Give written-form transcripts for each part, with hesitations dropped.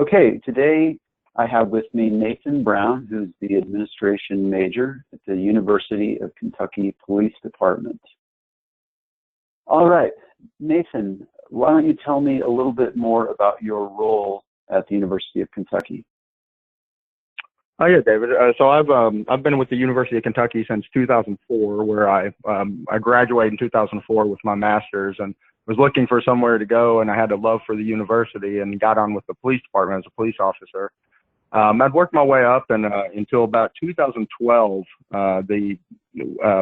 Okay, today I have with me Nathan Brown, who's the administration major at the University of Kentucky Police Department. All right, Nathan, why don't you tell me a little bit more about your role at the University of Kentucky? Oh yeah, David. So I've been with the University of Kentucky since 2004, where I graduated in 2004 with my master's and was looking for somewhere to go, and I had a love for the university and got on with the police department as a police officer. I'd worked my way up, and until about 2012,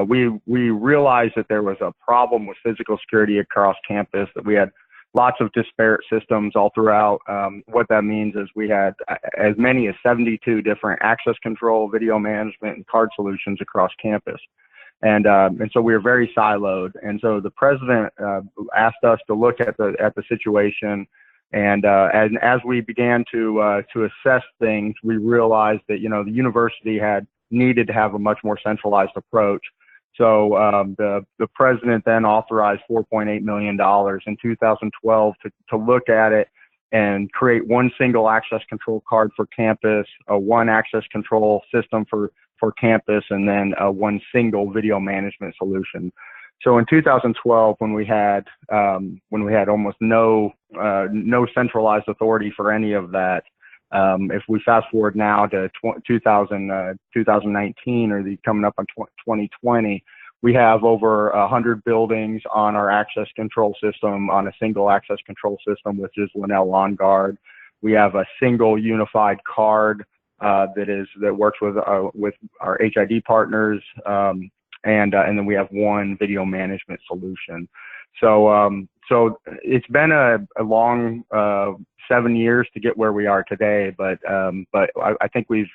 we realized that there was a problem with physical security across campus, that we had lots of disparate systems all throughout. What that means is we had as many as 72 different access control, video management, and card solutions across campus. And so we were very siloed. And so the president asked us to look at the situation. And as we began to assess things, we realized that, the university needed to have a much more centralized approach. So the president then authorized $4.8 million in 2012 to look at it and create one single access control card for campus, one access control system for campus, and then one single video management solution. So in 2012, when we had almost no centralized authority for any of that, if we fast forward now to 2019, or coming up on 2020, we have over 100 buildings on our access control system, on a single access control system, which is Linnell On Guard. We have a single unified card that works with our HID partners, and then we have one video management solution. So it's been a long 7 years to get where we are today, but I think we've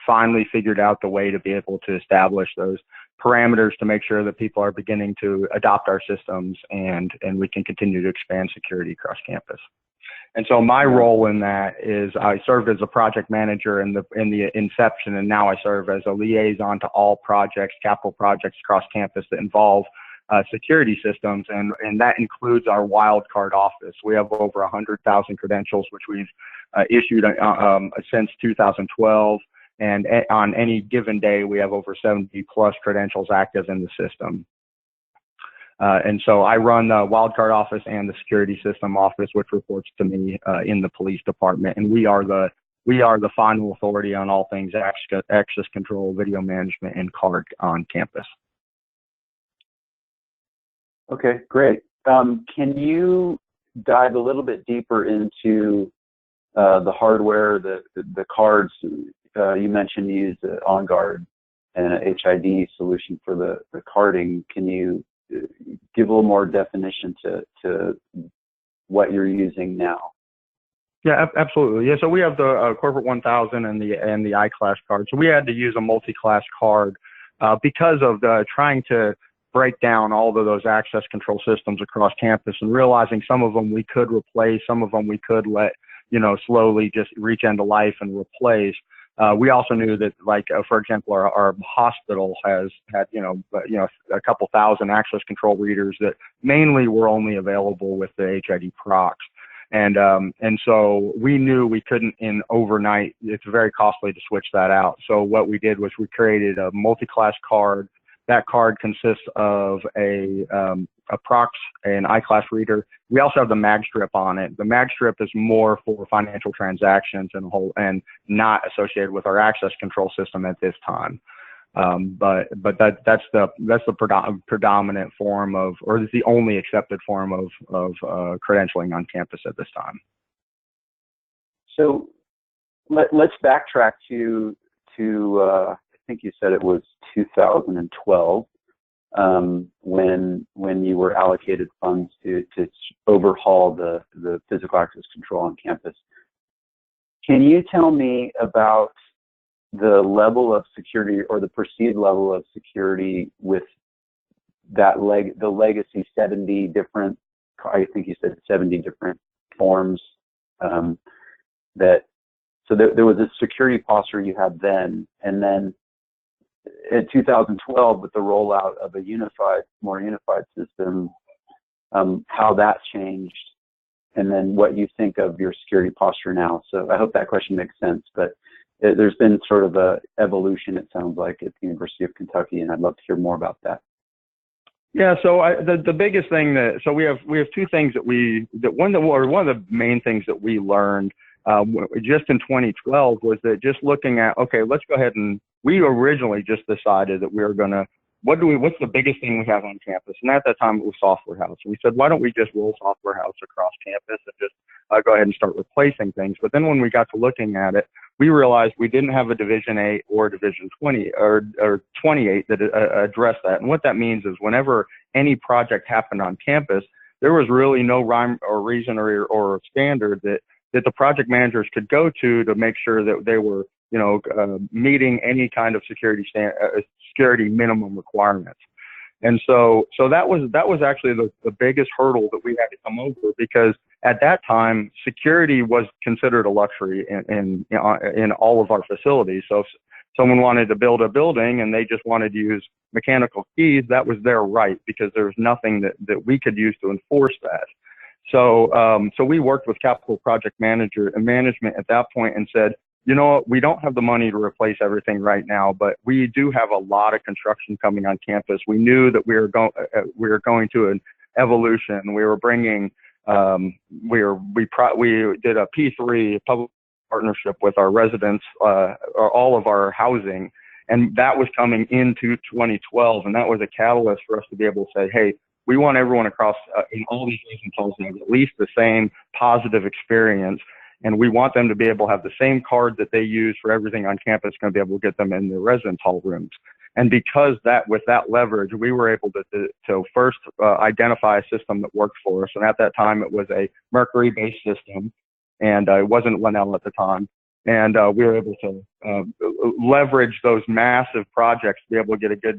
finally figured out the way to be able to establish those parameters to make sure that people are beginning to adopt our systems, and we can continue to expand security across campus. And so my role in that is I served as a project manager in the inception, and now I serve as a liaison to all projects, capital projects across campus that involve security systems, and that includes our wildcard office. We have over 100,000 credentials, which we've issued since 2012, and on any given day, we have over 70 plus credentials active in the system. And so I run the wildcard office and the security system office, which reports to me in the police department, and we are the final authority on all things access control, video management, and card on campus. Okay, great. Can you dive a little bit deeper into the hardware, the cards? You mentioned you use the On Guard and a HID solution for the carding. Can you give a little more definition to what you're using now? Yeah, absolutely. Yeah, so we have the Corporate 1000 and the I-Class card. So we had to use a multi-class card because of trying to break down all of those access control systems across campus, and realizing some of them we could replace, some of them we could let slowly just reach end of life and replace. We also knew that, for example, our hospital has had, a couple thousand access control readers that mainly were only available with the HID procs. And so we knew we couldn't in overnight. It's very costly to switch that out. So what we did was we created a multi-class card. That card consists of a procs, an I-Class reader. We also have the mag strip on it. The mag strip is more for financial transactions and not associated with our access control system at this time. But that's the predominant form of, or is the only accepted form of credentialing on campus at this time. So let's backtrack to I think you said it was 2012 when you were allocated funds to overhaul the physical access control on campus. Can you tell me about the level of security, or the perceived level of security, with that the legacy 70 different, I think you said 70 different forms, so there was a security posture you had then, and then in 2012, with the rollout of a more unified system, how that changed, and then what you think of your security posture now. So I hope that question makes sense, but there's been sort of a evolution, it sounds like, at the University of Kentucky, and I'd love to hear more about that. Yeah, so the biggest thing we have two things one of the main things that we learned just in 2012 was that just looking at, okay, let's go ahead, and we originally just decided that we were going to, what's the biggest thing we have on campus? And at that time it was Software House. We said, why don't we just roll Software House across campus and just go ahead and start replacing things? But then when we got to looking at it, we realized we didn't have a Division 8 or Division 20 or 28 that addressed that. And what that means is whenever any project happened on campus, there was really no rhyme or reason or standard that the project managers could go to make sure that they were, meeting any kind of security minimum requirements. And so that was actually the biggest hurdle that we had to come over, because at that time security was considered a luxury in all of our facilities. So if someone wanted to build a building and they just wanted to use mechanical keys, that was their right, because there was nothing that we could use to enforce that. So we worked with capital project management at that point and said, you know what, we don't have the money to replace everything right now, but we do have a lot of construction coming on campus. We knew that we were going to an evolution. We were bringing, we did a P3 public partnership with our residents, or all of our housing, and that was coming into 2012, and that was a catalyst for us to be able to say, hey, we want everyone across in all these residence halls to have at least the same positive experience. And we want them to be able to have the same card that they use for everything on campus, going to be able to get them in their residence hall rooms. And because with that leverage, we were able to first identify a system that worked for us. And at that time, it was a Mercury-based system, and it wasn't Linnell at the time. And we were able to leverage those massive projects to be able to get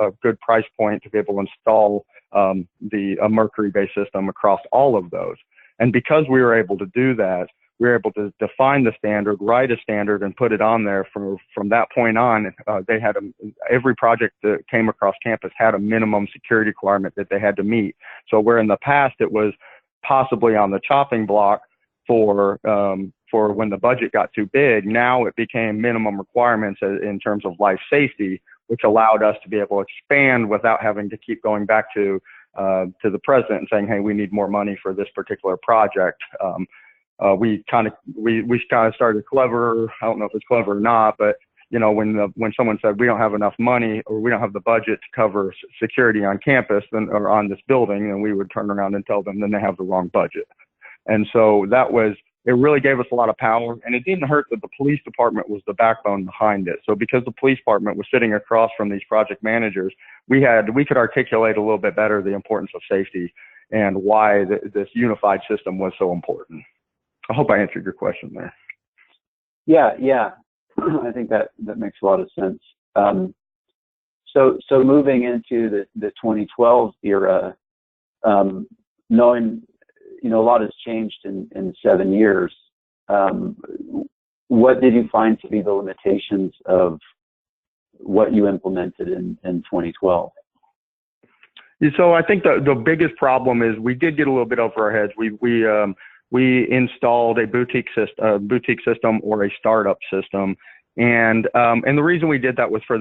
a good price point to be able to install a Mercury-based system across all of those. And because we were able to do that, we were able to define the standard, write a standard, and put it on there. From that point on, every project that came across campus had a minimum security requirement that they had to meet. So where in the past it was possibly on the chopping block for when the budget got too big, now it became minimum requirements in terms of life safety, which allowed us to be able to expand without having to keep going back to the president and saying, hey, we need more money for this particular project. We kind of started clever. I don't know if it's clever or not, but when someone said we don't have enough money or we don't have the budget to cover security on campus or on this building, then we would turn around and tell them then they have the wrong budget. And so it really gave us a lot of power, and it didn't hurt that the police department was the backbone behind it. So because the police department was sitting across from these project managers, we could articulate a little bit better the importance of safety and why this unified system was so important. I hope I answered your question there. Yeah. I think that makes a lot of sense. So moving into the 2012 era, knowing a lot has changed in 7 years. What did you find to be the limitations of what you implemented in 2012? So I think the biggest problem is we did get a little bit over our heads. We installed a boutique system or a startup system. And the reason we did that was for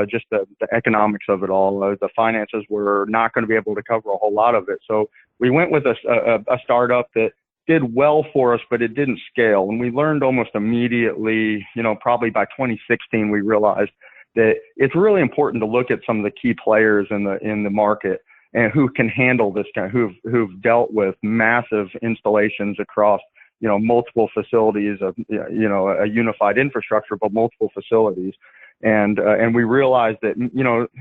just the economics of it all. The finances were not going to be able to cover a whole lot of it. So we went with a startup that did well for us, but it didn't scale. And we learned almost immediately, probably by 2016, we realized that it's really important to look at some of the key players in the market and who can handle this kind, who've dealt with massive installations across multiple facilities of, a unified infrastructure, but multiple facilities. And we realized that,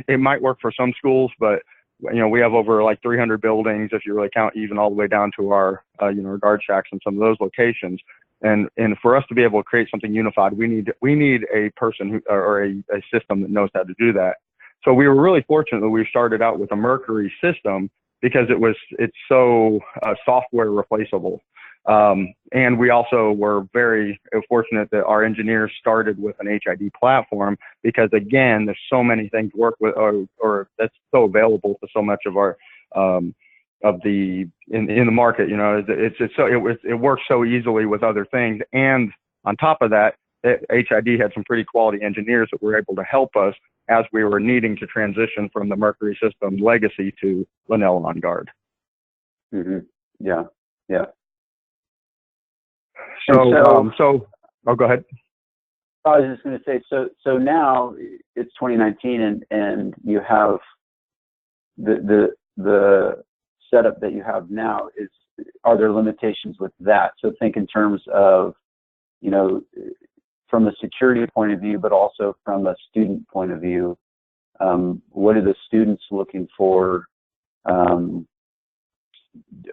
it might work for some schools, but, we have over like 300 buildings, if you really count even all the way down to our, our guard shacks and some of those locations. And for us to be able to create something unified, we need a person or a system that knows how to do that. So we were really fortunate that we started out with a Mercury system because it's so software replaceable. And we also were very fortunate that our engineers started with an HID platform because, again, there's so many things to work with or that's so available to so much of our in the market. You know, it works so easily with other things. And on top of that, HID had some pretty quality engineers that were able to help us as we were needing to transition from the Mercury system legacy to Linnell On Guard. Mm-hmm. Yeah. Yeah. So, go ahead. I was just going to say, so now it's 2019 and you have the setup that you have now are there limitations with that? So think in terms of, you know, from a security point of view, but also from a student point of view, what are the students looking for?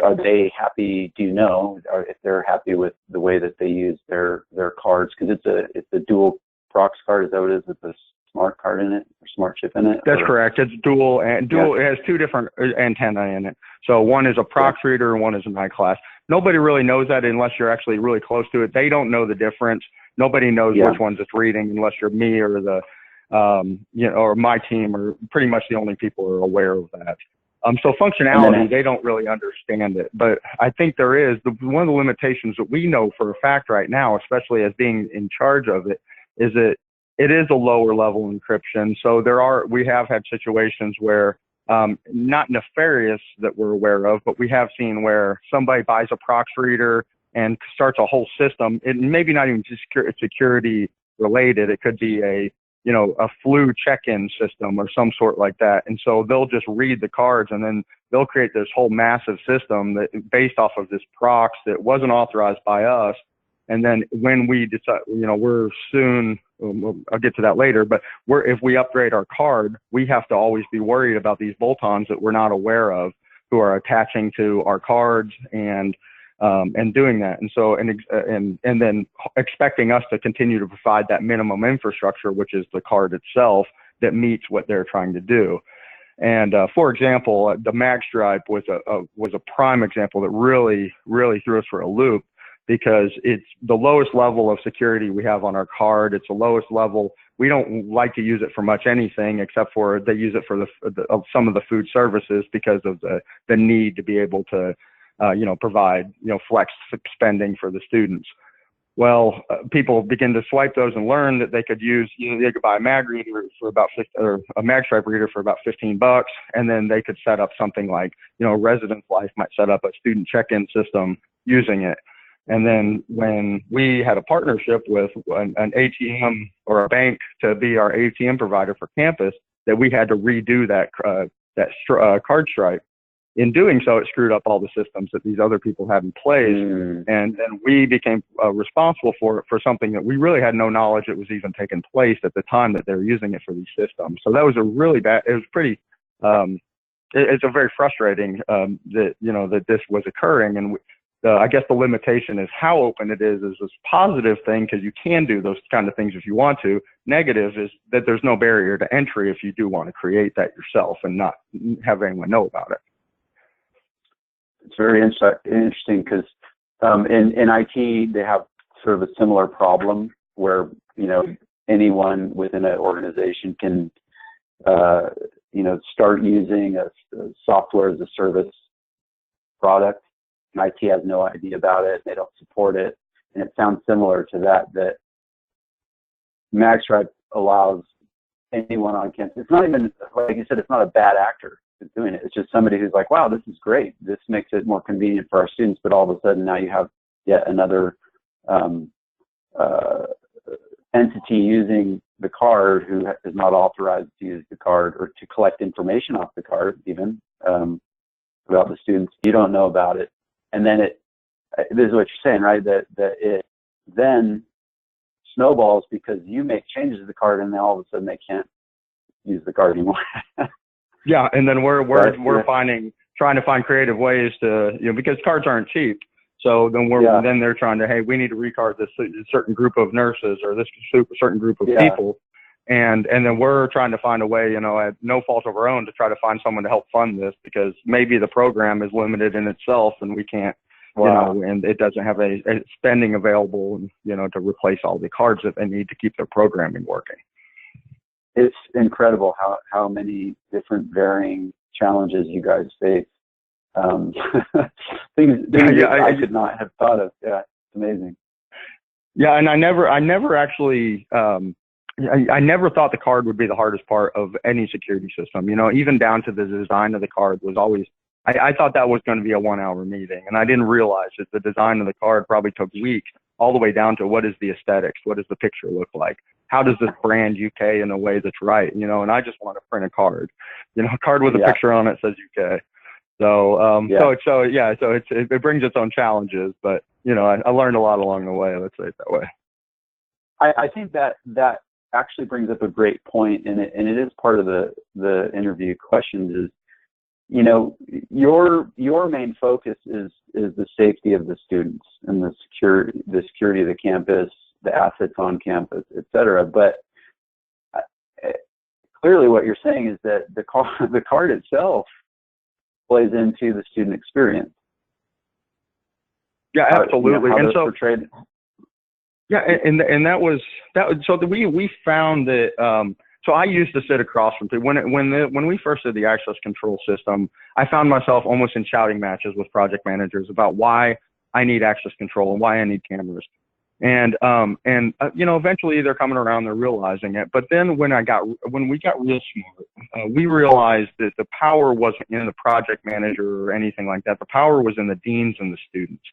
Are they happy? Do you know if they're happy with the way that they use their cards? Because it's a dual prox card. Is that what it is with the smart card in it or smart chip in it? That's correct. It's dual. It has two different antennae in it. So one is a prox reader and one is an iClass. Nobody really knows that unless you're actually really close to it. They don't know the difference. Nobody knows which ones it's reading unless you're me or or my team, or pretty much the only people who are aware of that. So functionality, they don't really understand it. But I think there is one of the limitations that we know for a fact right now, especially as being in charge of it, is that it is a lower level encryption. So we have had situations where, not nefarious that we're aware of, but we have seen where somebody buys a prox reader and starts a whole system. It maybe not even security related. It could be a flu check-in system or some sort like that. And so they'll just read the cards and then they'll create this whole massive system that based off of this prox that wasn't authorized by us. And then when we decide, we're soon, I'll get to that later, but if we upgrade our card, we have to always be worried about these bolt-ons that we're not aware of who are attaching to our cards and doing that. And so, and then expecting us to continue to provide that minimum infrastructure, which is the card itself, that meets what they're trying to do. And for example, the mag stripe was a prime example that really, really threw us for a loop, because it's the lowest level of security we have on our card. It's the lowest level. We don't like to use it for much anything, except for they use it for some of the food services because of the need to be able to provide, flex spending for the students. Well, people begin to swipe those and learn that they could use, they could buy a mag reader for about a mag stripe reader for about $15, and then they could set up something like, Residence Life might set up a student check-in system using it. And then when we had a partnership with an ATM or a bank to be our ATM provider for campus, that we had to redo that card stripe. In doing so, it screwed up all the systems that these other people had in place. And then we became responsible for something that we really had no knowledge it was even taking place at the time that they were using it for these systems. So that was it's a very frustrating that this was occurring. And I guess the limitation is how open it is this positive thing, because you can do those kind of things if you want to. Negative is that there's no barrier to entry if you do want to create that yourself and not have anyone know about it. It's very interesting because in IT, they have sort of a similar problem where, anyone within an organization can, start using a software as a service product. And IT has no idea about it. They don't support it. And it sounds similar to that MagStripe allows anyone on campus. It's not even, like you said, it's not a bad actor who's doing it. It's just somebody who's like, wow, this is great. This makes it more convenient for our students. But all of a sudden now you have yet another entity using the card who is not authorized to use the card or to collect information off the card even about the students. You don't know about it. And then this is what you're saying, right? That it then snowballs because you make changes to the card, and then all of a sudden they can't use the card anymore. Yeah, and then we're trying to find creative ways to, because cards aren't cheap. So then then they're trying to, hey, we need to recard this certain group of nurses or this certain group of people. And then we're trying to find a way, at no fault of our own, to try to find someone to help fund this, because maybe the program is limited in itself and we can't, and it doesn't have a spending available, to replace all the cards that they need to keep their programming working. It's incredible how many different varying challenges you guys face. things Yeah, that I could not have thought of. Yeah, it's amazing. Yeah, and I never actually, I never thought the card would be the hardest part of any security system. You know, even down to the design of the card was always, I thought that was going to be a 1 hour meeting, and I didn't realize that the design of the card probably took weeks, all the way down to what is the aesthetics, what does the picture look like, how does this brand UK in a way that's right, you know, and I just want to print a card, you know, a card with a picture on it says UK. So, it brings its own challenges, but you know, I learned a lot along the way. Let's say it that way. I think that actually brings up a great point, and it is part of the interview questions. Is, you know, your main focus is the safety of the students and the security of the campus, the assets on campus, et cetera. But clearly, what you're saying is that the card itself plays into the student experience. Yeah, absolutely. You know, and so, portrayed. yeah, and that was so that we found that. So I used to sit across from people when we first did the access control system. I found myself almost in shouting matches with project managers about why I need access control and why I need cameras. And you know, eventually they're coming around, they're realizing it. But then when we got real smart, we realized that the power wasn't in the project manager or anything like that. The power was in the deans and the students.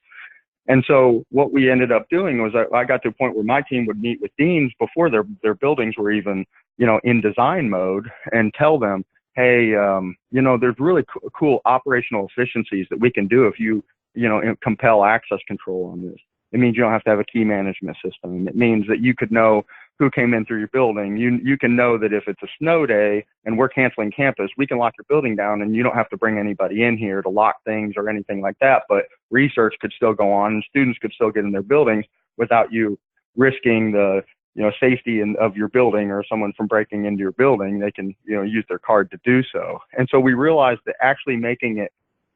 And so what we ended up doing was I got to a point where my team would meet with deans before their buildings were even, you know, in design mode, and tell them, hey, you know, there's really cool operational efficiencies that we can do if you know, compel access control on this. It means you don't have to have a key management system. It means that you could know who came in through your building. You can know that if it's a snow day and we're canceling campus, we can lock your building down and you don't have to bring anybody in here to lock things or anything like that. But research could still go on and students could still get in their buildings without you risking the, you know, safety of your building or someone from breaking into your building. They can, you know, use their card to do so. And so we realized that actually making it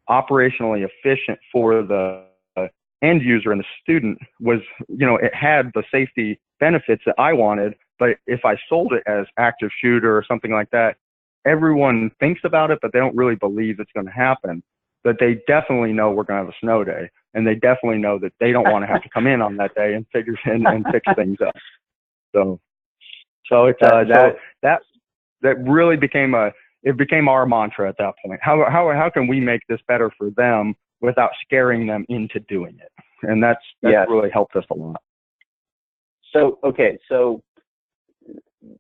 operationally efficient for the end user and the student was, you know, it had the safety benefits that I wanted, but if I sold it as active shooter or something like that, everyone thinks about it, but they don't really believe it's going to happen. But they definitely know we're going to have a snow day, and they definitely know that they don't want to have to come in on that day and fix things up. So it's that really became our mantra at that point. How can we make this better for them without scaring them into doing it? And that's really helped us a lot. So, okay, so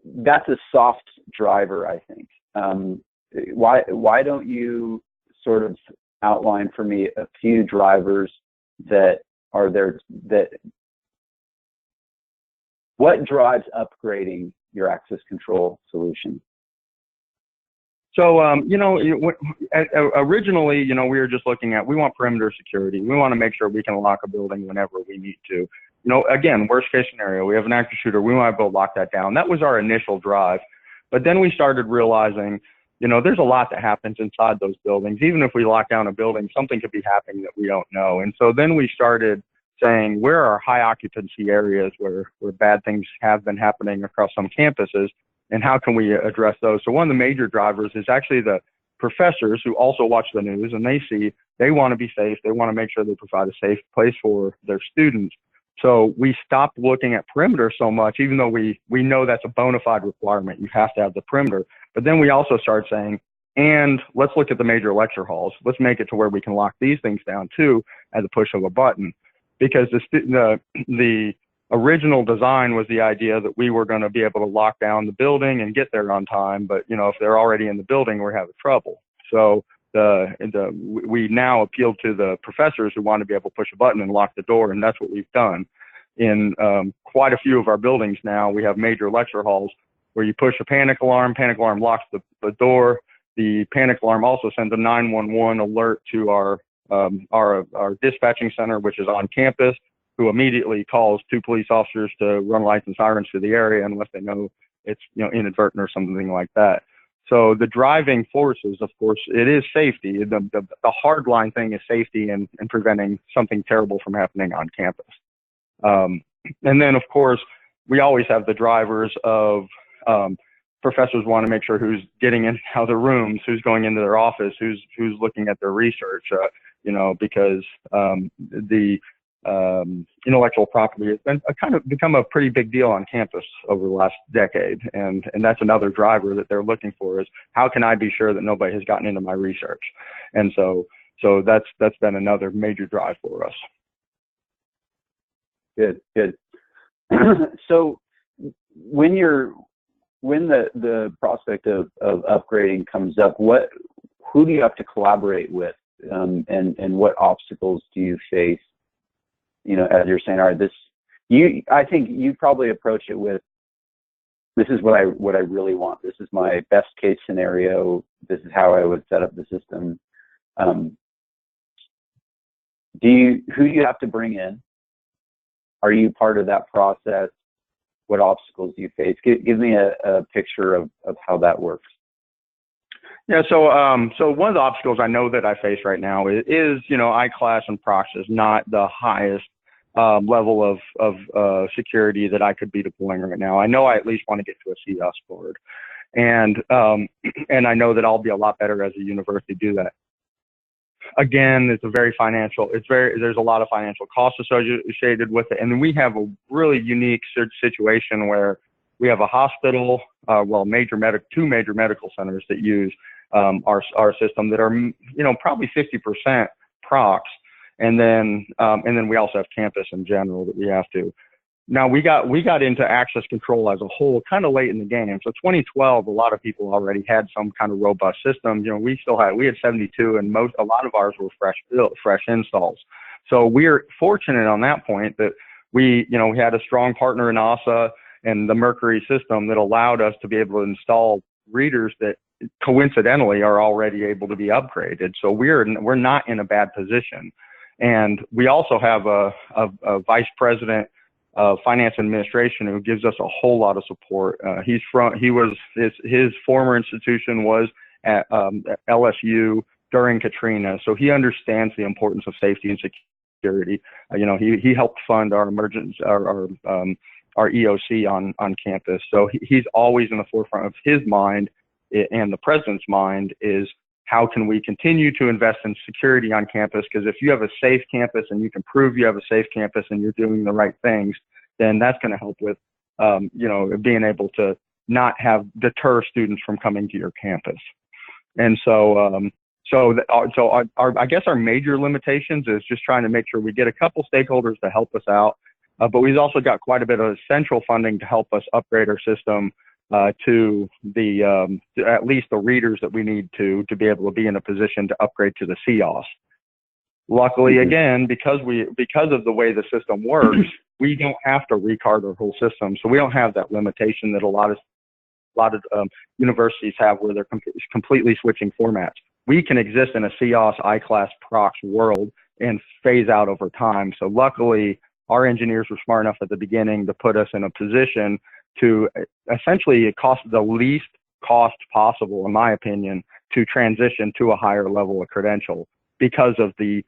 that's a soft driver, I think. Why don't you sort of outline for me a few drivers that are there, that what drives upgrading your access control solution? So, you know, originally, you know, we were just looking at, we want perimeter security. We want to make sure we can lock a building whenever we need to. You know, again, worst case scenario, we have an active shooter. We want to go lock that down. That was our initial drive. But then we started realizing, you know, there's a lot that happens inside those buildings. Even if we lock down a building, something could be happening that we don't know. And so then we started saying, where are high occupancy areas where bad things have been happening across some campuses? And how can we address those? So one of the major drivers is actually the professors who also watch the news, and they want to be safe. They want to make sure they provide a safe place for their students. So we stopped looking at perimeter so much, even though we know that's a bona fide requirement. You have to have the perimeter. But then we also started saying, and let's look at the major lecture halls. Let's make it to where we can lock these things down too at the push of a button. Because the original design was the idea that we were going to be able to lock down the building and get there on time. But, you know, if they're already in the building, we're having trouble. So we now appeal to the professors who want to be able to push a button and lock the door. And that's what we've done. In quite a few of our buildings now, we have major lecture halls where you push a panic alarm locks the door. The panic alarm also sends a 911 alert to our dispatching center, which is on campus, who immediately calls 2 police officers to run lights and sirens through the area unless they know it's, you know, inadvertent or something like that. So the driving forces, of course, it is safety. The hard line thing is safety and preventing something terrible from happening on campus. And then, of course, we always have the drivers of professors want to make sure who's getting in out of the rooms, who's going into their office, who's looking at their research, because the intellectual property has been kind of become a pretty big deal on campus over the last decade. And that's another driver that they're looking for is how can I be sure that nobody has gotten into my research? And so that's been another major drive for us. Good. So when the prospect of upgrading comes up, who do you have to collaborate with, and what obstacles do you face? As you're saying, all right, I think you probably approach it with, this is what I really want. This is my best case scenario. This is how I would set up the system. Who do you have to bring in? Are you part of that process? What obstacles do you face? Give me a picture of how that works. Yeah, so one of the obstacles I know that I face right now is iClass and Prox is not the highest level of security that I could be deploying right now. I know I at least want to get to a CEOS board, and I know that I'll be a lot better as a university to do that. Again, there's a lot of financial costs associated with it. And then we have a really unique situation where we have a hospital, two major medical centers that use our system that are, probably 50% Prox. And then we also have campus in general that we have to. Now we got into access control as a whole kind of late in the game. So 2012, a lot of people already had some kind of robust system. We had 72, and a lot of ours were fresh installs. So we're fortunate on that point that we had a strong partner in ASA and the Mercury system that allowed us to be able to install readers that coincidentally are already able to be upgraded. So we're not in a bad position. And we also have a vice president of finance administration who gives us a whole lot of support. His former institution was at LSU during Katrina, so he understands the importance of safety and security. He helped fund our EOC on campus, so he's always in the forefront of his mind, and the president's mind is how can we continue to invest in security on campus? Because if you have a safe campus and you can prove you have a safe campus and you're doing the right things, then that's going to help with, being able to not deter students from coming to your campus. And I guess our major limitations is just trying to make sure we get a couple stakeholders to help us out. But we've also got quite a bit of central funding to help us upgrade our system to at least the readers that we need to be able to be in a position to upgrade to the CEOS. Luckily, again, because of the way the system works, we don't have to recard our whole system, so we don't have that limitation that a lot of universities have where they're completely switching formats. We can exist in a CEOS, iClass, Prox world and phase out over time. So luckily, our engineers were smart enough at the beginning to put us in a position to essentially cost the least cost possible, in my opinion, to transition to a higher level of credential because of the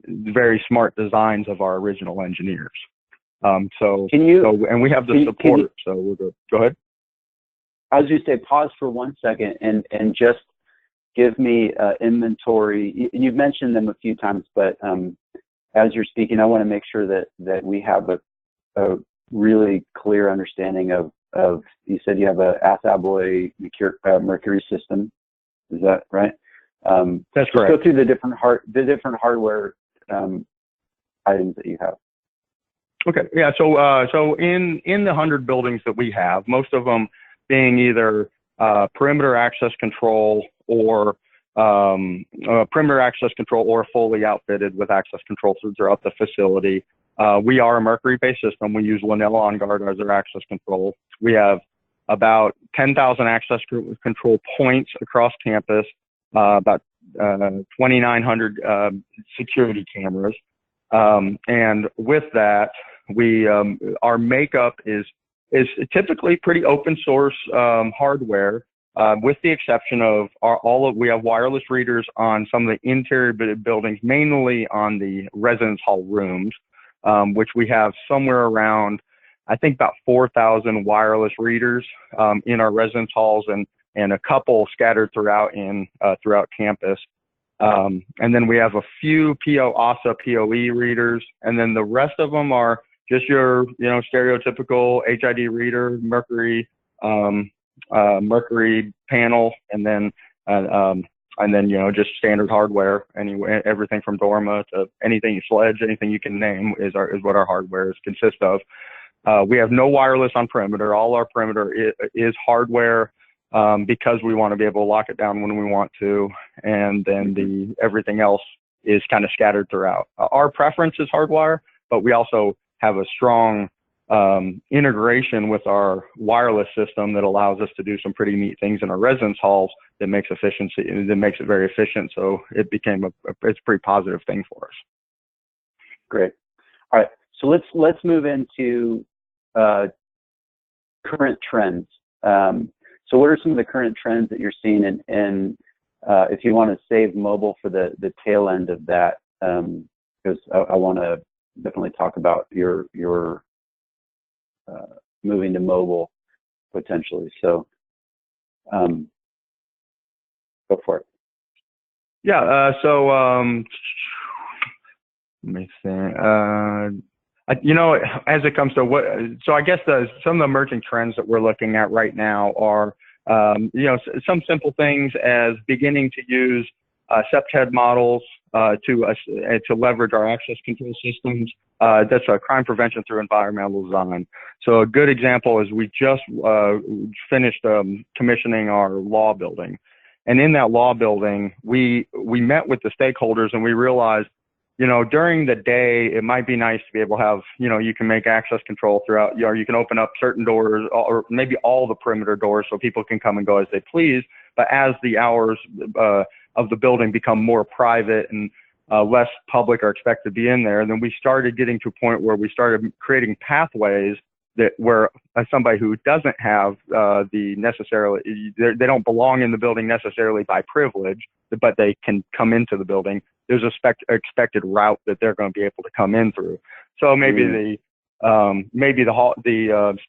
very smart designs of our original engineers. And we have the support, so we're good. Go ahead. I was just say pause for 1 second and just give me inventory. You've mentioned them a few times, but as you're speaking, I want to make sure that we have a really clear understanding of you said you have a Alloy Mercury system. Is that right? That's correct. Go through the different hardware items that you have. Okay. Yeah. So in the 100 buildings that we have, most of them being either perimeter access control or fully outfitted with access control throughout the facility. We are a Mercury-based system. We use Linnell OnGuard as our access control. We have about 10,000 access control points across campus, about 2,900 security cameras. And with that, our makeup is typically pretty open source hardware, with the exception of we have wireless readers on some of the interior buildings, mainly on the residence hall rooms, which we have somewhere around I think about 4,000 wireless readers in our residence halls, and a couple scattered throughout throughout campus. And then we have a few ASA PoE readers, and then the rest of them are just your, stereotypical HID reader, Mercury, Mercury panel, and then just standard hardware. Anyway, everything from Dorma to anything Sledge, anything you can name is what our hardware consists of. We have no wireless on perimeter. All our perimeter is hardware, because we want to be able to lock it down when we want to, and then everything else is kind of scattered throughout. Our preference is hardwire, but we also have a strong integration with our wireless system that allows us to do some pretty neat things in our residence halls that makes it very efficient. So it's a pretty positive thing for us. Great. All right. So let's move into current trends. So what are some of the current trends that you're seeing, and if you want to save mobile for the tail end of that, because I want to definitely talk about your moving to mobile potentially. So go for it. Yeah. Let me think. As it comes to I guess some of the emerging trends that we're looking at right now are, some simple things as beginning to use SEPTED models to leverage our access control systems. That's a crime prevention through environmental design. So a good example is we just finished commissioning our law building, and in that law building, we met with the stakeholders, and we realized, during the day, it might be nice to be able to have, you can make access control throughout, you can open up certain doors or maybe all the perimeter doors so people can come and go as they please. But as the hours of the building become more private and less public are expected to be in there, then we started getting to a point where we started creating pathways where somebody who doesn't have they don't belong in the building necessarily by privilege, but they can come into the building. There's a expected route that they're going to be able to come in through. So maybe the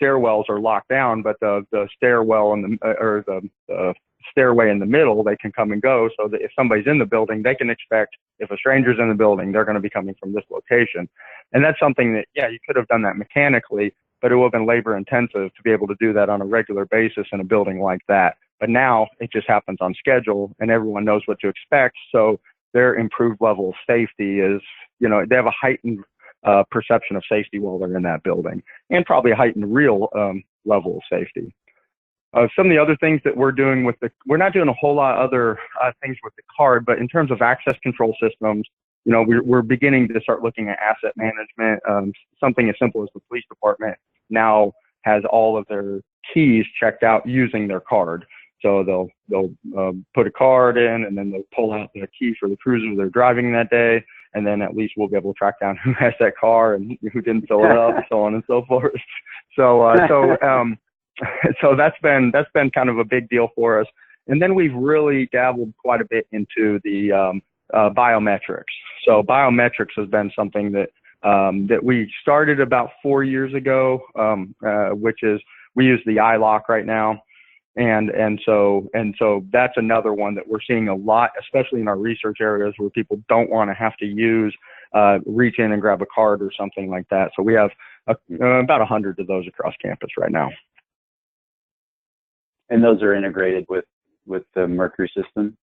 stairwells are locked down, but the stairwell or the stairway in the middle, they can come and go. So that if somebody's in the building, they can expect if a stranger's in the building, they're going to be coming from this location. And that's something that, you could have done that mechanically, but it would have been labor intensive to be able to do that on a regular basis in a building like that. But now it just happens on schedule, and everyone knows what to expect. So their improved level of safety is, they have a heightened perception of safety while they're in that building, and probably a heightened real level of safety. Some of the other things that we're doing we're not doing a whole lot of other things with the card, but in terms of access control systems, we're beginning to start looking at asset management. Something as simple as the police department now has all of their keys checked out using their card. So they'll put a card in, and then they'll pull out the key for the cruiser they're driving that day, and then at least we'll be able to track down who has that car and who didn't fill it up, and so on and so forth. So that's been kind of a big deal for us. And then we've really dabbled quite a bit into the biometrics. So biometrics has been something that we started about 4 years ago, which is we use the iLock right now. And so that's another one that we're seeing a lot, especially in our research areas where people don't want to have to reach in and grab a card or something like that. So we have about 100 of those across campus right now. And those are integrated with the Mercury system?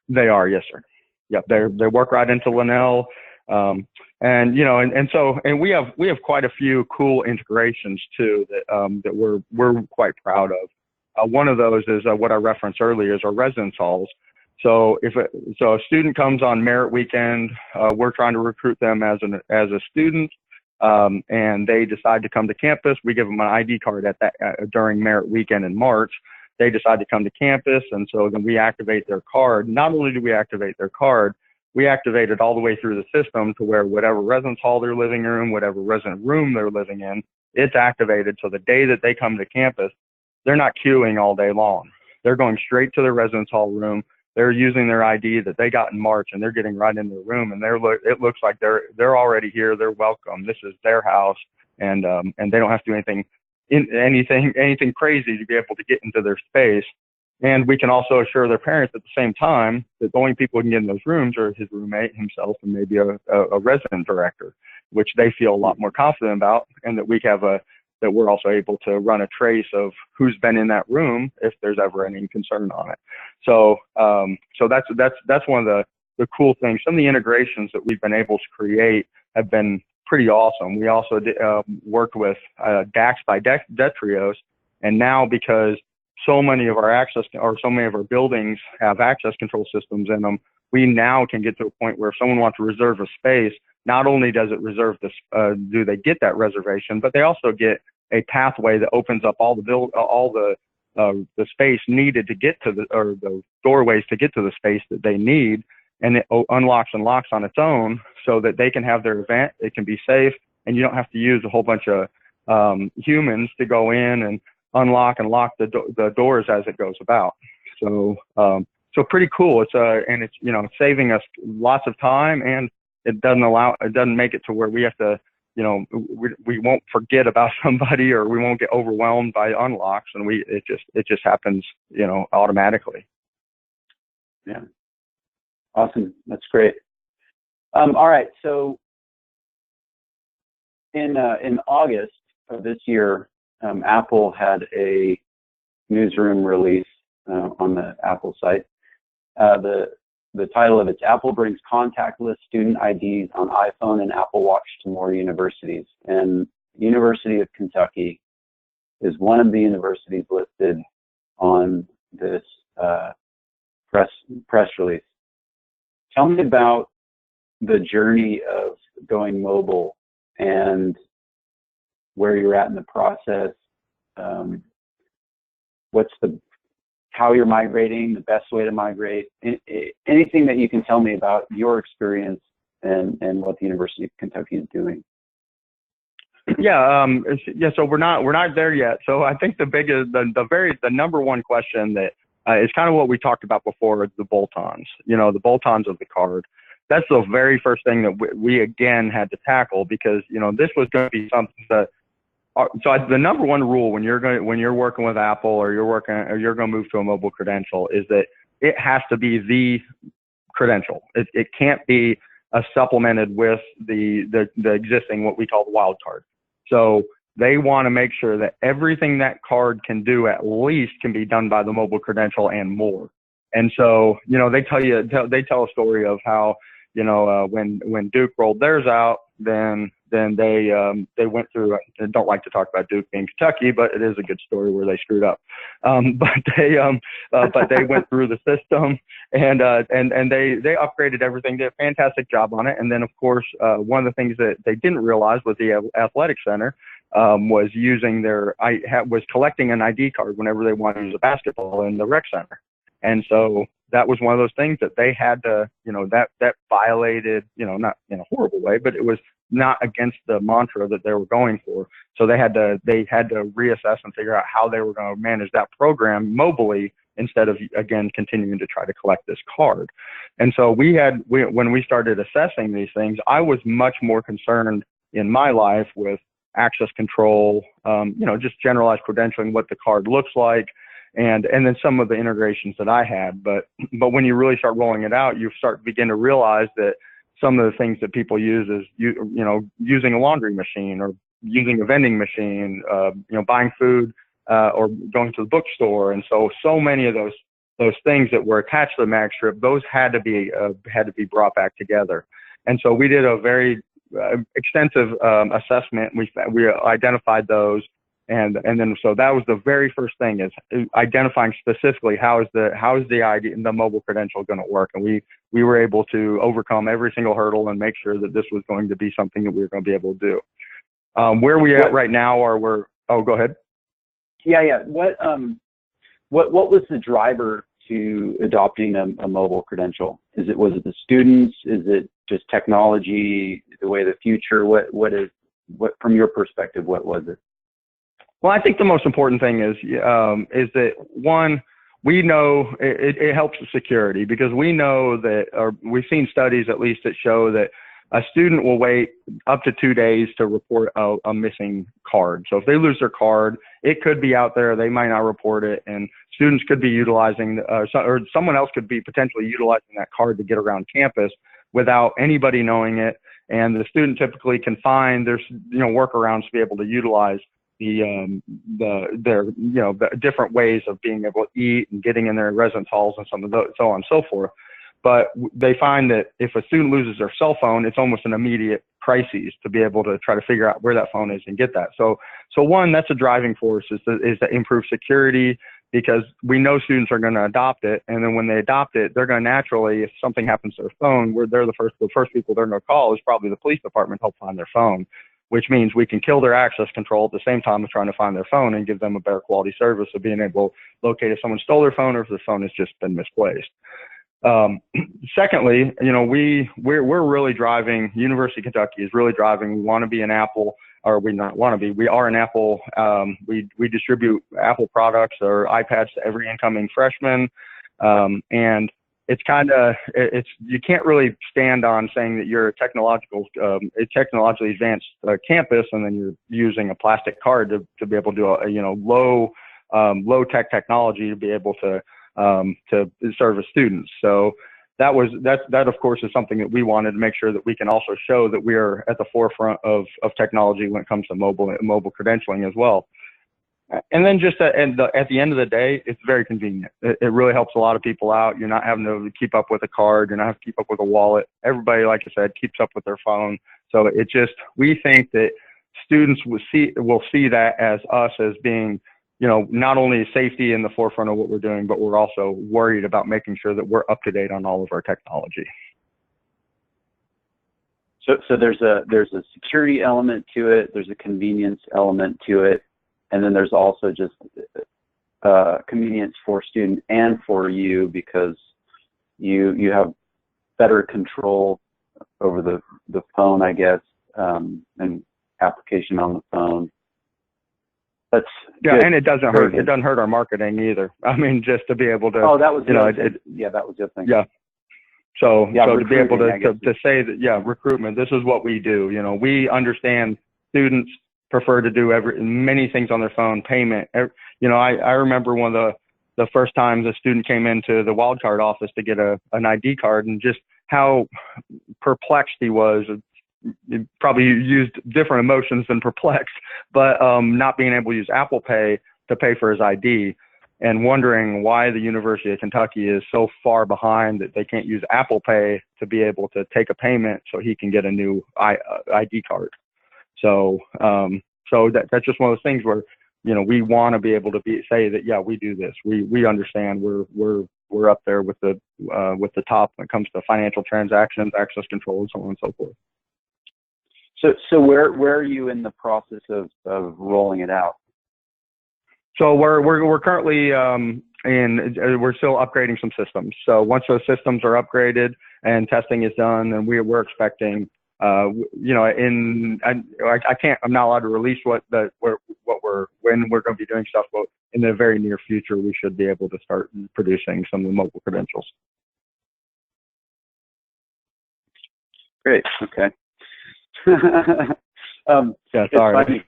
They are, yes, sir. Yep, they work right into Linnell. And we have quite a few cool integrations too that we're quite proud of. One of those is what I referenced earlier is our residence halls. So if a student comes on merit weekend, we're trying to recruit them as a student, and they decide to come to campus. We give them an ID card during merit weekend in March. They decide to come to campus, and so then we activate their card. Not only do we activate their card, we activate it all the way through the system to where whatever residence hall they're living in, whatever resident room they're living in, it's activated. So the day that they come to campus, they're not queuing all day long. They're going straight to their residence hall room. They're using their ID that they got in March, and they're getting right in their room, and it looks like they're already here. They're welcome. This is their house. and they don't have to do anything crazy to be able to get into their space. And we can also assure their parents at the same time that the only people who can get in those rooms are his roommate, himself, and maybe a resident director, which they feel a lot more confident about, and that that we're also able to run a trace of who's been in that room if there's ever any concern on it. So that's one of the cool things. Some of the integrations that we've been able to create have been pretty awesome. We also worked with DAX by Detrios, and now because so many of our buildings have access control systems in them, we now can get to a point where if someone wants to reserve a space, not only does it reserve this, do they get that reservation, but they also get a pathway that opens up all the space needed to get to the doorways to get to the space that they need, and it unlocks and locks on its own so that they can have their event. It can be safe, and you don't have to use a whole bunch of humans to go in and unlock and lock the doors as it goes about. So pretty cool. It's saving us lots of time, and it doesn't make it to where we have to, we won't forget about somebody, or we won't get overwhelmed by unlocks, and it just happens, automatically. Yeah. Awesome. That's great. All right. So in August of this year, Apple had a newsroom release on the Apple site. The title of it's Apple brings contactless student IDs on iPhone and Apple Watch to more universities. And University of Kentucky is one of the universities listed on this press release. Tell me about the journey of going mobile and where you're at in the process. How you're migrating, the best way to migrate, anything that you can tell me about your experience and what the University of Kentucky is doing. Yeah. So we're not there yet. So I think the number one question that is kind of what we talked about before, is the bolt-ons, the bolt-ons of the card. That's the very first thing that we again had to tackle, because, this was going to be something that, so the number one rule when you're working with Apple, or you're going to move to a mobile credential, is that it has to be the credential. It can't be supplemented with the existing, what we call the wild card. So they want to make sure that everything that card can do at least can be done by the mobile credential and more. And so, they tell a story of how, when Duke rolled theirs out, then they went through. I don't like to talk about Duke being Kentucky, but it is a good story where they screwed up. But they went through the system, and they upgraded everything. Did a fantastic job on it. And then, of course, one of the things that they didn't realize was the athletic center was collecting an ID card whenever they wanted to use a basketball in the rec center. And so that was one of those things that they had to, that violated, not in a horrible way, but it was not against the mantra that they were going for. So they had to reassess and figure out how they were going to manage that program mobily, instead of, again, continuing to try to collect this card. And so when we started assessing these things, I was much more concerned in my life with access control, just generalized credentialing, what the card looks like, and then some of the integrations that I had. But when you really start rolling it out, you begin to realize that some of the things that people use is, using a laundry machine, or using a vending machine, buying food, or going to the bookstore. And so many of those things that were attached to the mag strip, those had to be brought back together. And so we did a very extensive assessment. We identified those. And then, so that was the very first thing, is identifying specifically how is the ID and the mobile credential going to work. And we were able to overcome every single hurdle and make sure that this was going to be something that we were going to be able to do. Where we at right now, go ahead. Yeah. What was the driver to adopting a mobile credential? Was it the students? Is it just technology, the way of the future? What from your perspective, what was it? Well, I think the most important thing is that, one, we know it helps with security, because we know that, or we've seen studies at least that show that a student will wait up to 2 days to report a missing card. So if they lose their card, it could be out there. They might not report it, and students could be utilizing, or someone else could be potentially utilizing that card to get around campus without anybody knowing it. And the student typically can find there's workarounds to be able to utilize the different ways of being able to eat and getting in their residence halls and some of those, so on and so forth. But they find that if a student loses their cell phone, it's almost an immediate crisis to be able to try to figure out where that phone is and get that. So one, that's a driving force is to improve security, because we know students are going to adopt it. And then when they adopt it, they're going to naturally, if something happens to their phone, they're the first people they're going to call is probably the police department to help find their phone, which means we can kill their access control at the same time as trying to find their phone and give them a better quality service of being able to locate if someone stole their phone or if the phone has just been misplaced. Secondly, we're really driving, University of Kentucky is really driving. We want to be an Apple, or we not want to be, we are an Apple. We distribute Apple products or iPads to every incoming freshman. And it's you can't really stand on saying that you're a technologically advanced campus, and then you're using a plastic card to be able to do low tech technology to be able to service students. So that of course is something that we wanted to make sure that we can also show that we are at the forefront of technology when it comes to mobile credentialing as well. And then just at the end of the day, it's very convenient. It really helps a lot of people out. You're not having to keep up with a card. You're not having to keep up with a wallet. Everybody, like I said, keeps up with their phone. So we think that students will see that as us as being, not only safety in the forefront of what we're doing, but we're also worried about making sure that we're up to date on all of our technology. So there's a security element to it. There's a convenience element to it. And then there's also just convenience for student and for you, because you have better control over the phone, I guess, and application on the phone. That's good. And it doesn't hurt. It doesn't hurt our marketing either. I mean, just to be able to. Oh, that was that was the other thing. Yeah. So to be able to say that, recruitment. This is what we do. We understand students prefer to do many things on their phone. Payment. I remember one of the first times a student came into the wildcard office to get an ID card, and just how perplexed he was. He probably used different emotions than perplexed, but not being able to use Apple Pay to pay for his ID, and wondering why the University of Kentucky is so far behind that they can't use Apple Pay to be able to take a payment so he can get a new ID card. So that's just one of those things where, we want to be able to say that, we do this. We understand we're up there with the top when it comes to financial transactions, access control, and so on and so forth. So where are you in the process of rolling it out? So we're currently we're still upgrading some systems. So once those systems are upgraded and testing is done, and we're expecting, I'm not allowed to release when we're going to be doing stuff, but in the very near future, we should be able to start producing some of the mobile credentials. Great. Okay. Sorry.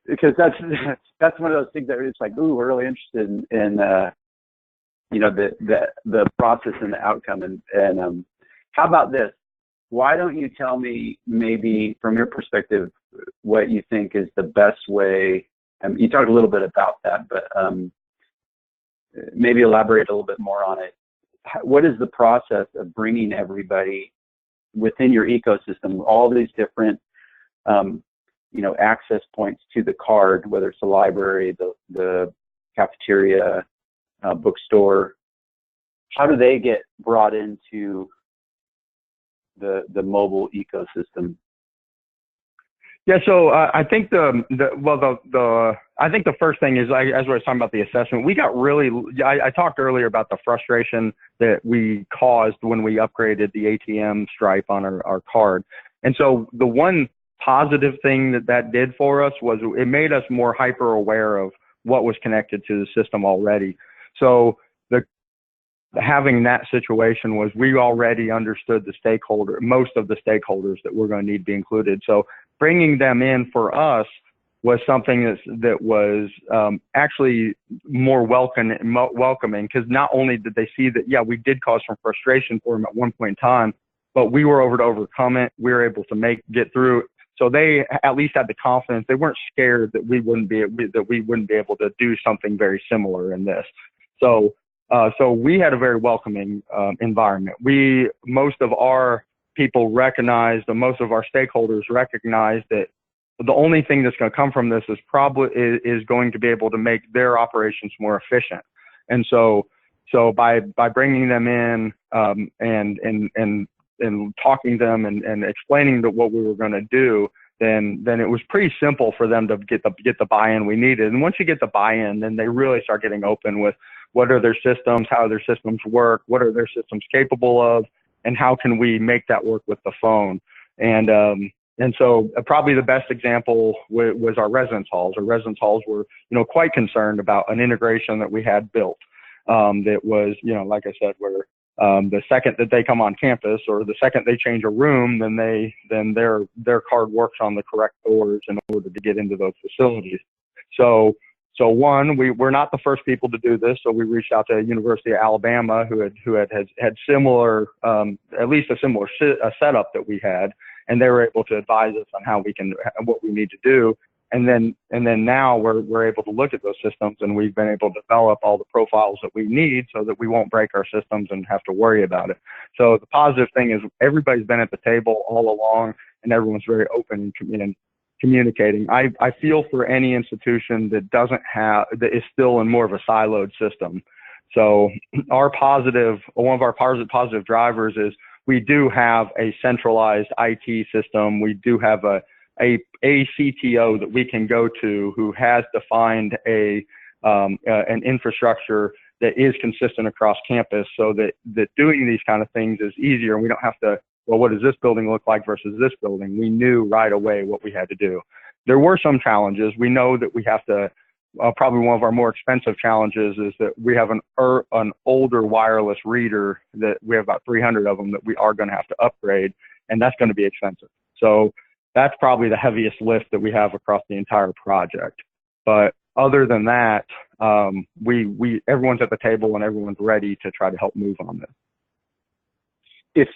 Because that's one of those things that it's like, ooh, we're really interested in the process and the outcome. And how about this? Why don't you tell me, maybe from your perspective, what you think is the best way? You talked a little bit about that, but maybe elaborate a little bit more on it. What is the process of bringing everybody within your ecosystem, all these different access points to the card, whether it's the library, the cafeteria, bookstore? How do they get brought into the mobile ecosystem? Yeah, so I think I think the first thing is, as I was talking about the assessment, we got I talked earlier about the frustration that we caused when we upgraded the ATM stripe on our card. And so the one positive thing that did for us was it made us more hyper aware of what was connected to the system already. So having that situation was we already understood most of the stakeholders that were going to need to be included. So bringing them in for us was something that was actually more welcoming, because not only did they see that, yeah, we did cause some frustration for them at one point in time, but we were able to overcome it. We were able to get through it. So they at least had the confidence. They weren't scared that we wouldn't be able to do something very similar in this. So we had a very welcoming environment. Most of our people recognized, and most of our stakeholders recognized that the only thing that's going to come from this is going to be able to make their operations more efficient. And so by bringing them in and talking to them and explaining what we were going to do, then it was pretty simple for them to get the buy-in we needed. And once you get the buy-in, then they really start getting open with what are their systems, how their systems work, what are their systems capable of, and how can we make that work with the phone. And so probably the best example was our residence halls. Our residence halls were, quite concerned about an integration that we had built. That was, like I said, where the second that they come on campus or the second they change a room, then their card works on the correct doors in order to get into those facilities. So one, we're not the first people to do this. So we reached out to University of Alabama, who had similar, at least a similar setup that we had, and they were able to advise us on what we need to do. And then now we're able to look at those systems, and we've been able to develop all the profiles that we need so that we won't break our systems and have to worry about it. So the positive thing is everybody's been at the table all along, and everyone's very open and communicating. I feel for any institution that is still in more of a siloed system. So one of our positive drivers is we do have a centralized IT system. We do have a CTO that we can go to who has defined an infrastructure that is consistent across campus, so that doing these kind of things is easier. We don't have to, well, what does this building look like versus this building? We knew right away what we had to do. There were some challenges. We know that we have to, probably one of our more expensive challenges is that we have an older wireless reader that we have about 300 of them that we are going to have to upgrade, and that's going to be expensive. So that's probably the heaviest lift that we have across the entire project. But other than that, everyone's at the table and everyone's ready to try to help move on this.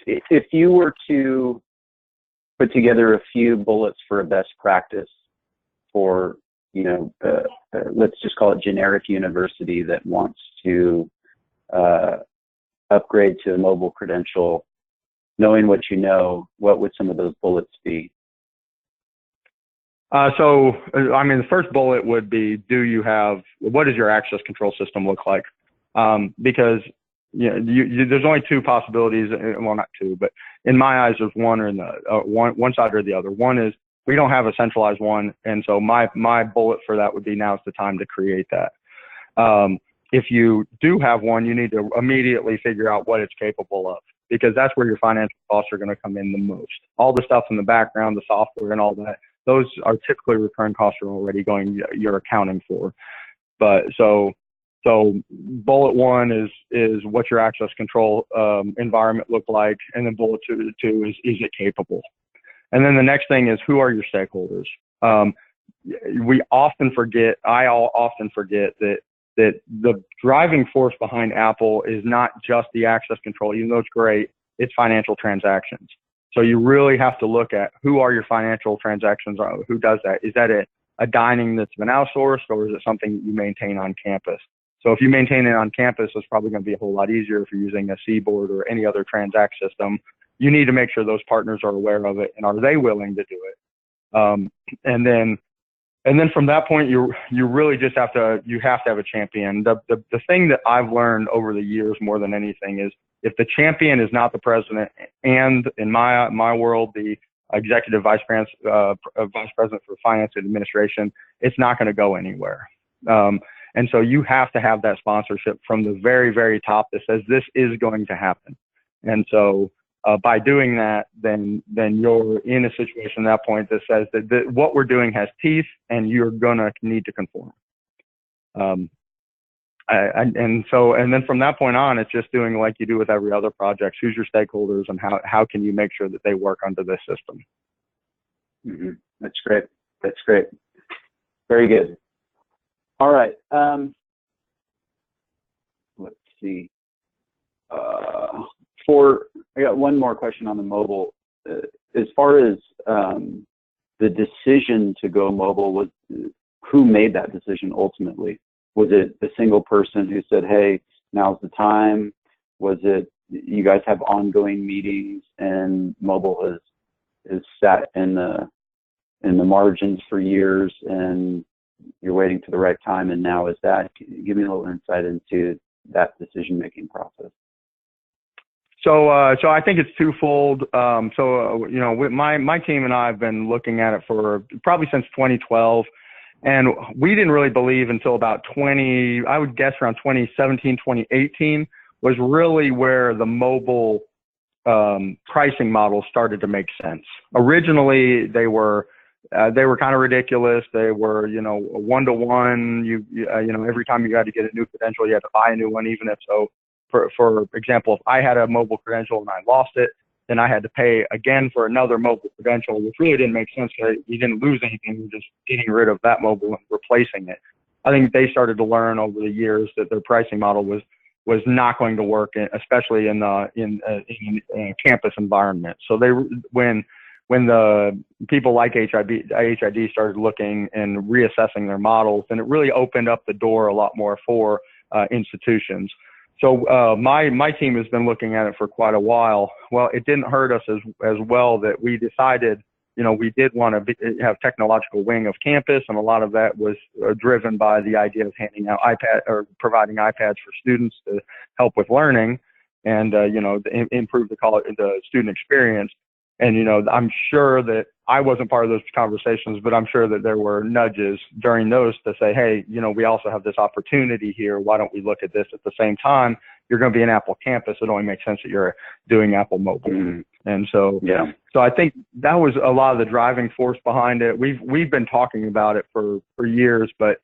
If you were to put together a few bullets for a best practice for, let's just call it generic university that wants to upgrade to a mobile credential, knowing what you know, what would some of those bullets be? The first bullet would be, what does your access control system look like? Because there's only two possibilities. Well, not two, but in my eyes, there's one side or the other. One is we don't have a centralized one. And so my bullet for that would be, now's the time to create that. If you do have one, you need to immediately figure out what it's capable of, because that's where your financial costs are going to come in the most. All the stuff in the background, the software and all that, those are typically recurring costs you're accounting for. But so bullet one is what your access control environment look like, and then bullet two is it capable? And then the next thing is, who are your stakeholders? I often forget that the driving force behind Apple is not just the access control, even though it's great, it's financial transactions. So you really have to look at who are your financial transactions, who does that? Is that a dining that's been outsourced, or is it something that you maintain on campus? So if you maintain it on campus, it's probably going to be a whole lot easier if you're using a Seaboard or any other transact system. You need to make sure those partners are aware of it, and are they willing to do it? And then from that point, you really just have to have a champion. The thing that I've learned over the years more than anything is, if the champion is not the president, and in my world, the executive vice president for finance and administration, it's not going to go anywhere. And so you have to have that sponsorship from the very, very top that says this is going to happen. And so by doing that, then you're in a situation at that point that says that what we're doing has teeth, and you're going to need to conform. And then from that point on, it's just doing like you do with every other project. Who's your stakeholders, and how can you make sure that they work under this system? Mm-hmm. That's great. That's great. Very good. All right. Let's see. I got one more question on the mobile. As far as the decision to go mobile, who made that decision ultimately? Was it a single person who said, "Hey, now's the time"? Was it you guys have ongoing meetings and mobile is sat in the margins for years and you're waiting for the right time, and now is that? Give me a little insight into that decision-making process. So I think it's twofold. My team and I have been looking at it for probably since 2012, and we didn't really believe until about I would guess around 2017, 2018 was really where the mobile pricing models started to make sense. Originally, they were kind of ridiculous. They were, 1-to-1. Every time you had to get a new credential, you had to buy a new one, even if so. For example, if I had a mobile credential and I lost it, then I had to pay again for another mobile credential, which really didn't make sense because you didn't lose anything. You're just getting rid of that mobile and replacing it. I think they started to learn over the years that their pricing model was not going to work, especially in a campus environment. So when the people like HID started looking and reassessing their models, then it really opened up the door a lot more for institutions. So my team has been looking at it for quite a while. Well, it didn't hurt us as well that we decided, we did want to have technological wing of campus, and a lot of that was driven by the idea of handing out providing iPads for students to help with learning and improve the student experience. And I'm sure that I wasn't part of those conversations, but I'm sure that there were nudges during those to say, hey, we also have this opportunity here. Why don't we look at this at the same time? You're going to be an Apple campus. It only makes sense that you're doing Apple Mobile. Mm-hmm. And so, So I think that was a lot of the driving force behind it. We've been talking about it for years, but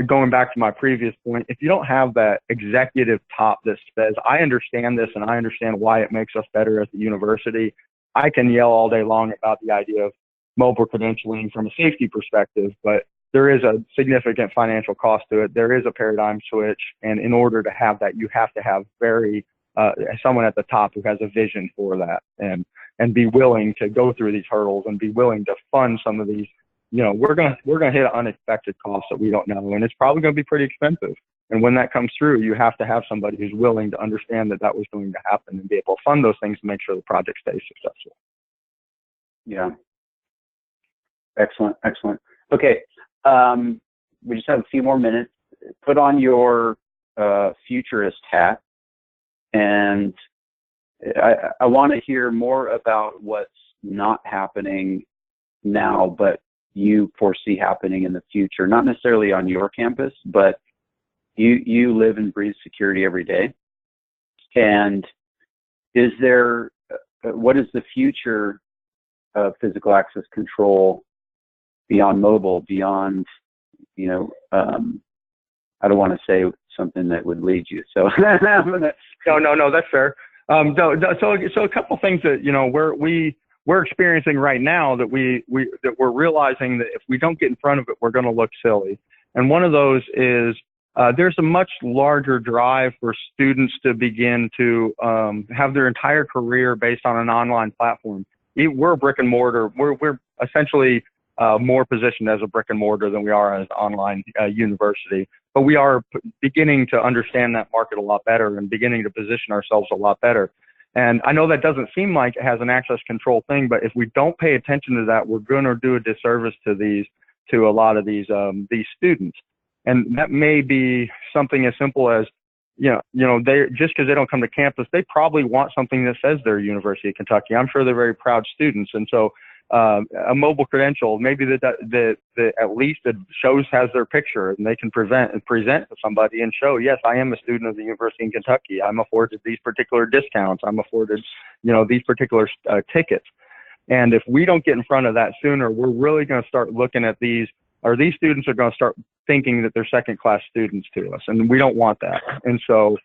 going back to my previous point, if you don't have that executive top that says, I understand this and I understand why it makes us better at the university, I can yell all day long about the idea of mobile credentialing from a safety perspective, but there is a significant financial cost to it. There is a paradigm switch. And in order to have that, you have to have someone at the top who has a vision for that and be willing to go through these hurdles and be willing to fund some of these. We're going to hit unexpected costs that we don't know, and it's probably going to be pretty expensive. And when that comes through, you have to have somebody who's willing to understand that was going to happen and be able to fund those things to make sure the project stays successful. Yeah. Excellent. Okay. We just have a few more minutes. Put on your futurist hat, and I want to hear more about what's not happening now, but you foresee happening in the future, not necessarily on your campus, but you live and breathe security every day. And what is the future of physical access control beyond mobile, beyond, I don't want to say something that would lead you. So No, that's fair. So a couple of things that, we're experiencing right now that we're realizing that if we don't get in front of it, we're going to look silly. And one of those is, there's a much larger drive for students to begin to have their entire career based on an online platform. We're brick and mortar. We're essentially more positioned as a brick and mortar than we are as an online university. But we are beginning to understand that market a lot better and beginning to position ourselves a lot better. And I know that doesn't seem like it has an access control thing, but if we don't pay attention to that, we're going to do a disservice to a lot of these students. And that may be something as simple as, they just because they don't come to campus, they probably want something that says they're University of Kentucky. I'm sure they're very proud students. And so a mobile credential, maybe that at least it has their picture and they can present to somebody and show, yes, I am a student of the University of Kentucky. I'm afforded these particular discounts. I'm afforded, these particular tickets. And if we don't get in front of that sooner, we're really going to start looking at these students are going to start thinking that they're second-class students to us, and we don't want that. And so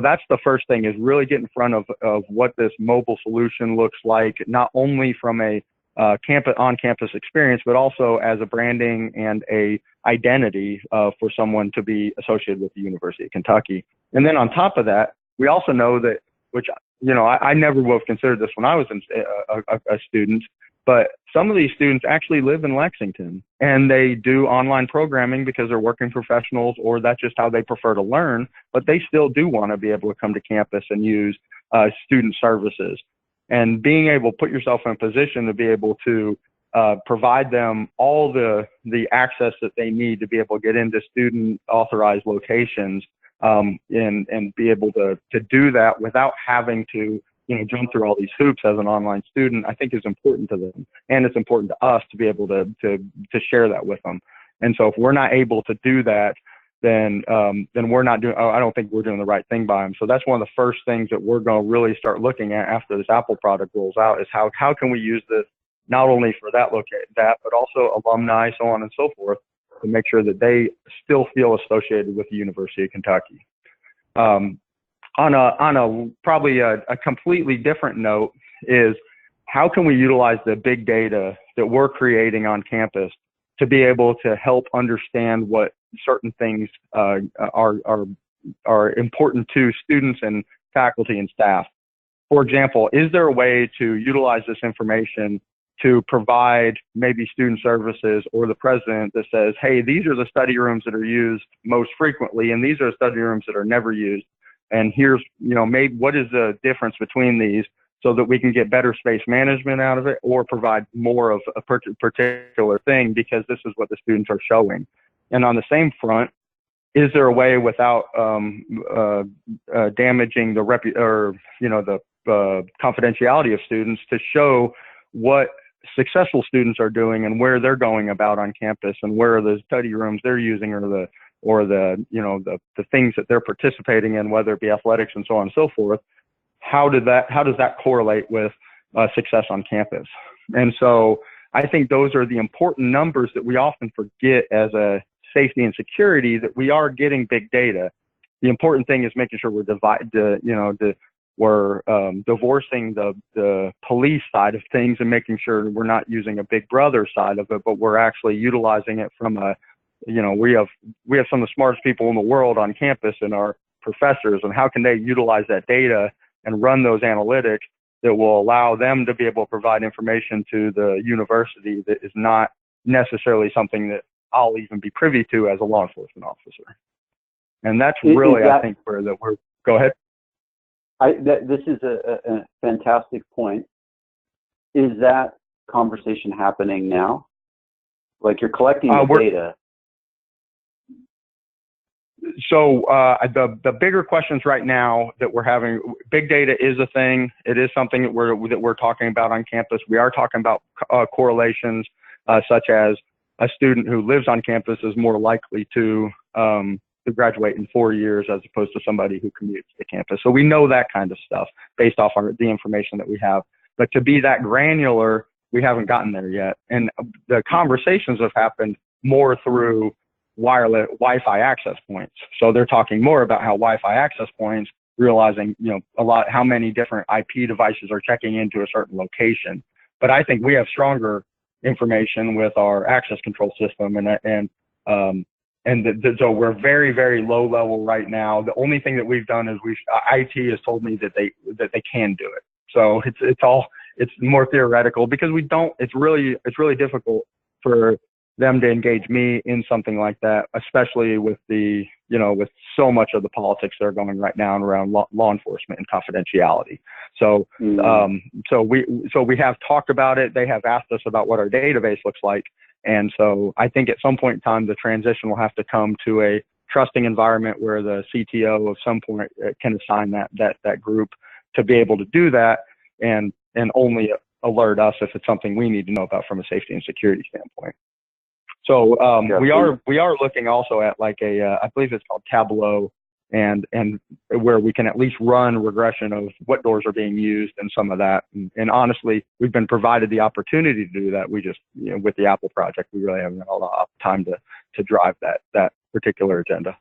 that's the first thing, is really get in front of what this mobile solution looks like, not only from a on-campus experience, but also as a branding and a identity for someone to be associated with the University of Kentucky. And then on top of that, we also know that, which, you know, I never would have considered this when I was a student, but some of these students actually live in Lexington, and they do online programming because they're working professionals, or that's just how they prefer to learn, but they still do want to be able to come to campus and use student services. And being able to put yourself in a position to be able to provide them all the access that they need to be able to get into student authorized locations, and be able to do that without having to, you know, jump through all these hoops as an online student, I think is important to them. And it's important to us to be able to share that with them. And so if we're not able to do that, then we're not doing, I don't think we're doing the right thing by them. So that's one of the first things that we're going to really start looking at after this Apple product rolls out, is how can we use this not only for that, but also alumni, so on and so forth, to make sure that they still feel associated with the University of Kentucky. On a probably a completely different note, is how can we utilize the big data that we're creating on campus to be able to help understand what certain things are important to students and faculty and staff. For example, is there a way to utilize this information to provide maybe student services or the president that says, hey, these are the study rooms that are used most frequently, and these are the study rooms that are never used. And here's, you know, maybe what is the difference between these, so that we can get better space management out of it, or provide more of a particular thing because this is what the students are showing. And on the same front, is there a way without damaging the confidentiality of students to show what successful students are doing and where they're going about on campus, and where are the study rooms they're using, or the things that they're participating in, whether it be athletics and so on and so forth. How does that correlate with success on campus? And so I think those are the important numbers that we often forget as a safety and security, that we are getting big data. The important thing is making sure we're divorcing the police side of things, and making sure we're not using a big brother side of it, but we're actually utilizing it from we have some of the smartest people in the world on campus, and our professors, and how can they utilize that data and run those analytics that will allow them to be able to provide information to the university that is not necessarily something that I'll even be privy to as a law enforcement officer. And that's really, I think, where we're, go ahead. This is a fantastic point. Is that conversation happening now? Like, you're collecting the data. So the bigger questions right now that we're having, big data is a thing. It is something that we're talking about on campus. We are talking about correlations, such as a student who lives on campus is more likely to graduate in 4 years as opposed to somebody who commutes to campus. So we know that kind of stuff based off the information that we have. But to be that granular, we haven't gotten there yet. And the conversations have happened more through wireless Wi-Fi access points. So they're talking more about how Wi-Fi access points, realizing, how many different IP devices are checking into a certain location. But I think we have stronger information with our access control system, so we're very, very low level right now. The only thing that we've done is IT has told me that they can do it. So it's more theoretical, because it's really difficult for them to engage me in something like that, especially with with so much of the politics that are going right now around law enforcement and confidentiality. So, so we have talked about it. They have asked us about what our database looks like. And so I think at some point in time, the transition will have to come to a trusting environment where the CTO of some point can assign that group to be able to do that, and only alert us if it's something we need to know about from a safety and security standpoint. So we are looking also at like I believe it's called Tableau, and where we can at least run regression of what doors are being used and some of that. And honestly, we've been provided the opportunity to do that. We just, with the Apple project, we really haven't had a lot of time to drive that particular agenda.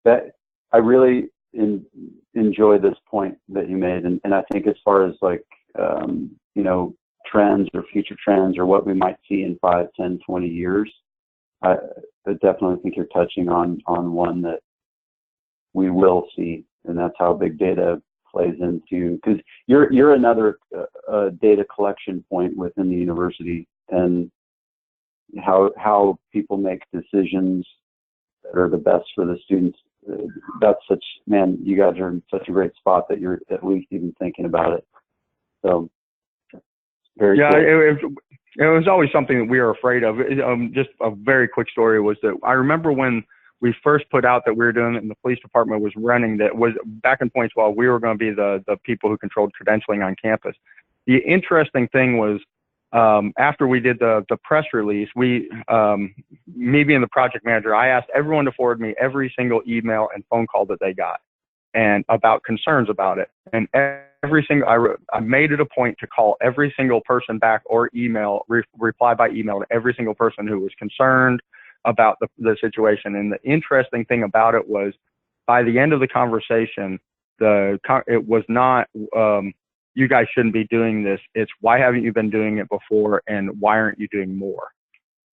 That I really enjoy this point that you made, and I think as far as like trends or future trends or what we might see in 5, 10, 20 years, I definitely think you're touching on one that we will see, and that's how big data plays into, because you're another data collection point within the university, and how people make decisions that are the best for the students. That's you guys are in such a great spot that you're at least even thinking about it. So very cool. It was always something that we were afraid of. Just a very quick story was that I remember when we first put out that we were doing it and the police department was running, that was back in 2012, we were going to be the people who controlled credentialing on campus. The interesting thing was, after we did the press release, me being the project manager, I asked everyone to forward me every single email and phone call that they got and about concerns about it. And I made it a point to call every single person back or reply by email to every single person who was concerned about the situation. And the interesting thing about it was, by the end of the conversation, it was not, you guys shouldn't be doing this. It's, why haven't you been doing it before, and why aren't you doing more?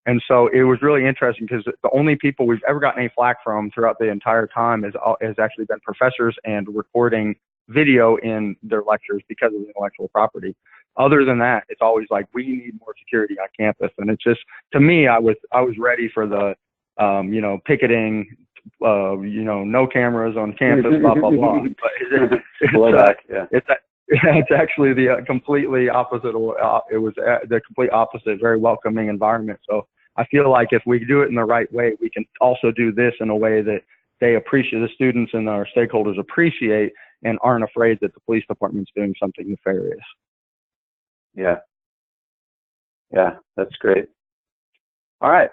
And so it was really interesting, because the only people we've ever gotten any flack from throughout the entire time has actually been professors and recording video in their lectures because of the intellectual property. Other than that, it's always like, we need more security on campus. And it's just, to me, I was ready for the, picketing, no cameras on campus, blah, blah, blah. But it's actually the completely opposite. It was the complete opposite, very welcoming environment. So I feel like if we do it in the right way, we can also do this in a way that the students and our stakeholders appreciate and aren't afraid that the police department's doing something nefarious. Yeah, that's great. All right,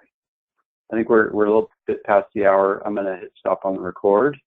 I think we're a little bit past the hour. I'm going to hit stop on the record.